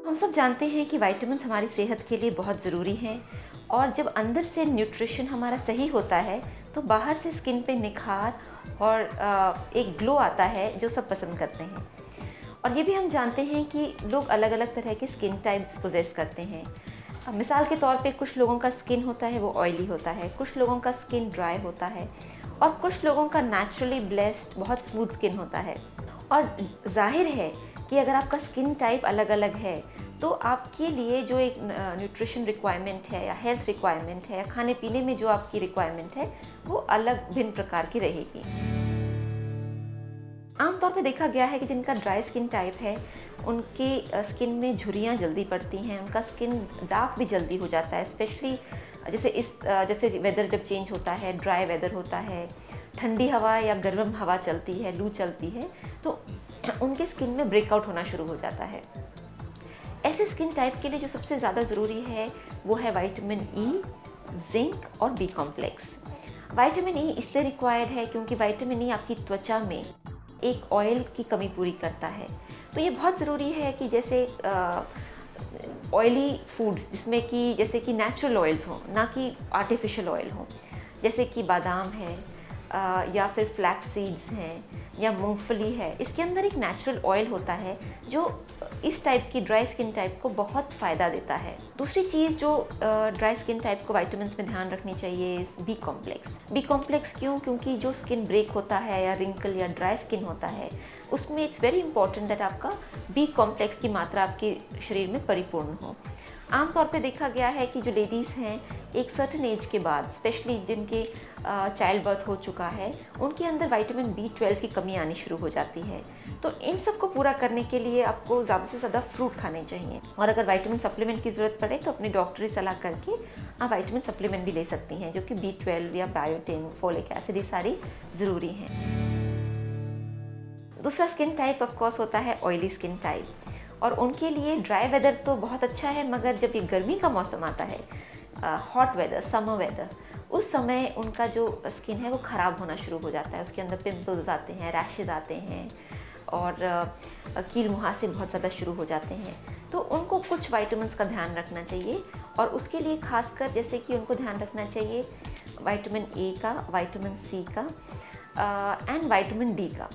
हम सब जानते हैं कि विटामिन्स हमारी सेहत के लिए बहुत ज़रूरी हैं और जब अंदर से न्यूट्रिशन हमारा सही होता है तो बाहर से स्किन पे निखार और एक ग्लो आता है जो सब पसंद करते हैं। और ये भी हम जानते हैं कि लोग अलग अलग तरह के स्किन टाइप्स पोजेस करते हैं। मिसाल के तौर पे कुछ लोगों का स्किन होता है वो ऑयली होता है, कुछ लोगों का स्किन ड्राई होता है और कुछ लोगों का नेचुरली ब्लेस्ड बहुत स्मूथ स्किन होता है। और जाहिर है कि अगर आपका स्किन टाइप अलग अलग है तो आपके लिए जो एक न्यूट्रिशन रिक्वायरमेंट है या हेल्थ रिक्वायरमेंट है या खाने पीने में जो आपकी रिक्वायरमेंट है वो अलग भिन्न प्रकार की रहेगी। आमतौर पे देखा गया है कि जिनका ड्राई स्किन टाइप है उनके स्किन में झुर्रियाँ जल्दी पड़ती हैं, उनका स्किन डार्क भी जल्दी हो जाता है। स्पेशली जैसे वेदर जब चेंज होता है, ड्राई वेदर होता है, ठंडी हवा या गर्म हवा चलती है, लू चलती है, तो उनके स्किन में ब्रेकआउट होना शुरू हो जाता है। ऐसे स्किन टाइप के लिए जो सबसे ज़्यादा ज़रूरी है वो है विटामिन ई, जिंक और बी कॉम्प्लेक्स। विटामिन ई इसलिए रिक्वायर्ड है क्योंकि विटामिन ई आपकी त्वचा में एक ऑयल की कमी पूरी करता है। तो ये बहुत ज़रूरी है कि जैसे ऑयली फूड्स जिसमें कि जैसे कि नेचुरल ऑयल्स हों, ना कि आर्टिफिशियल ऑयल हों, जैसे कि बादाम है या फिर फ्लैक्स सीड्स हैं या मूंगफली है, इसके अंदर एक नेचुरल ऑयल होता है जो इस टाइप की ड्राई स्किन टाइप को बहुत फ़ायदा देता है। दूसरी चीज़ जो ड्राई स्किन टाइप को विटामिन्स में ध्यान रखनी चाहिए, बी कॉम्प्लेक्स। बी कॉम्प्लेक्स क्यों? क्योंकि जो स्किन ब्रेक होता है या रिंकल या ड्राई स्किन होता है उसमें इट्स वेरी इंपॉर्टेंट दैट आपका बी कॉम्प्लेक्स की मात्रा आपके शरीर में परिपूर्ण हो। आमतौर पे देखा गया है कि जो लेडीज़ हैं एक सर्टेन एज के बाद, स्पेशली जिनके चाइल्ड बर्थ हो चुका है, उनके अंदर विटामिन B12 की कमी आनी शुरू हो जाती है। तो इन सब को पूरा करने के लिए आपको ज़्यादा से ज़्यादा फ्रूट खाने चाहिए और अगर विटामिन सप्लीमेंट की ज़रूरत पड़े तो अपनी डॉक्टरी सलाह करके आप विटामिन सप्लीमेंट भी ले सकती हैं, जो कि B12 या बायोटिन, फोलिक एसिड, ये सारी ज़रूरी हैं। दूसरा स्किन टाइप ऑफ कोर्स होता है ऑयली स्किन टाइप और उनके लिए ड्राई वेदर तो बहुत अच्छा है, मगर जब ये गर्मी का मौसम आता है, हॉट वेदर, समर वेदर, उस समय उनका जो स्किन है वो ख़राब होना शुरू हो जाता है। उसके अंदर पिंपल्स आते हैं, रैशेज आते हैं और कील मुहासे बहुत ज़्यादा शुरू हो जाते हैं। तो उनको कुछ विटामिन्स का ध्यान रखना चाहिए और उसके लिए खासकर जैसे कि उनको ध्यान रखना चाहिए विटामिन ए का, विटामिन सी का एंड विटामिन डी का।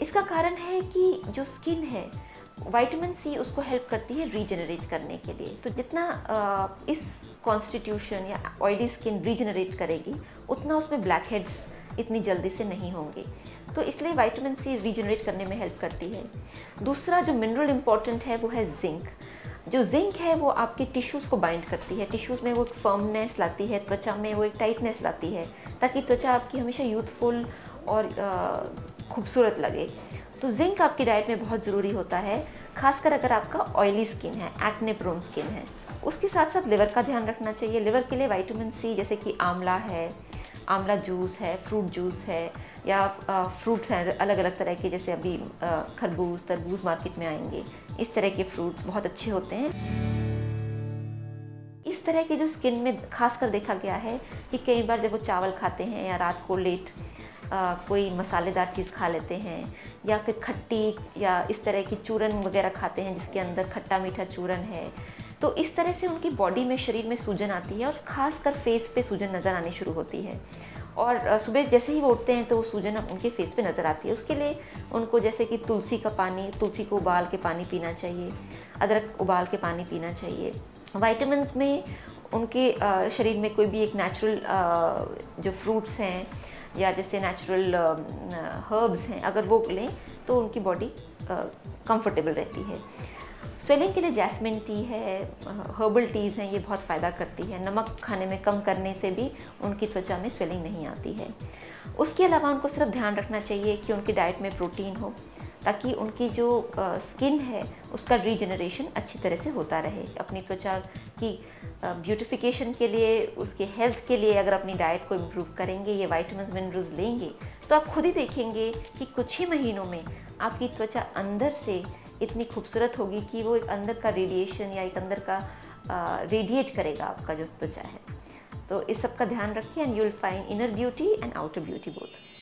इसका कारण है कि जो स्किन है विटामिन सी उसको हेल्प करती है रीजनरेट करने के लिए। तो जितना इस कॉन्स्टिट्यूशन या ऑयली स्किन रीजनरेट करेगी उतना उसमें ब्लैक हेड्स इतनी जल्दी से नहीं होंगे। तो इसलिए विटामिन सी रीजनरेट करने में हेल्प करती है। दूसरा जो मिनरल इम्पॉर्टेंट है वो है जिंक। जो जिंक है वो आपके टिश्यूज़ को बाइंड करती है, टिश्यूज़ में वो एक फर्मनेस लाती है, त्वचा में वो एक टाइटनेस लाती है ताकि त्वचा आपकी हमेशा यूथफुल और खूबसूरत लगे। तो जिंक आपकी डाइट में बहुत ज़रूरी होता है, खासकर अगर आपका ऑयली स्किन है, एक्ने प्रोन स्किन है। उसके साथ साथ लिवर का ध्यान रखना चाहिए। लिवर के लिए विटामिन सी जैसे कि आंवला है, आंवला जूस है, फ्रूट जूस है या फ्रूट्स हैं अलग अलग तरह के, जैसे अभी खरबूज, तरबूज मार्केट में आएंगे, इस तरह के फ्रूट्स बहुत अच्छे होते हैं। इस तरह के जो स्किन में खासकर देखा गया है कि कई बार जब वो चावल खाते हैं या रात को लेट कोई मसालेदार चीज़ खा लेते हैं या फिर खट्टी या इस तरह की चूरन वगैरह खाते हैं जिसके अंदर खट्टा मीठा चूरन है, तो इस तरह से उनकी बॉडी में, शरीर में सूजन आती है और खासकर फेस पे सूजन नज़र आनी शुरू होती है। और सुबह जैसे ही वो उठते हैं तो वो सूजन उनके फेस पे नज़र आती है। उसके लिए उनको जैसे कि तुलसी का पानी, तुलसी को उबाल के पानी पीना चाहिए, अदरक उबाल के पानी पीना चाहिए। विटामिन्स में उनके शरीर में कोई भी एक नेचुरल जो फ्रूट्स हैं या जैसे नेचुरल हर्ब्स हैं, अगर वो लें तो उनकी बॉडी कंफर्टेबल रहती है। स्वेलिंग के लिए जैस्मिन टी है, हर्बल टीज़ हैं, ये बहुत फ़ायदा करती है। नमक खाने में कम करने से भी उनकी त्वचा में स्वेलिंग नहीं आती है। उसके अलावा उनको सिर्फ ध्यान रखना चाहिए कि उनकी डाइट में प्रोटीन हो ताकि उनकी जो स्किन है उसका रीजनरेशन अच्छी तरह से होता रहे। अपनी त्वचा की ब्यूटिफिकेशन के लिए, उसके हेल्थ के लिए अगर अपनी डाइट को इम्प्रूव करेंगे, ये विटामिन्स मिनरल्स लेंगे, तो आप खुद ही देखेंगे कि कुछ ही महीनों में आपकी त्वचा अंदर से इतनी खूबसूरत होगी कि वो एक अंदर का रेडिएशन या एक अंदर का रेडिएट करेगा आपका जो त्वचा है। तो इस सब का ध्यान रखिए and you will find inner beauty and outer beauty both.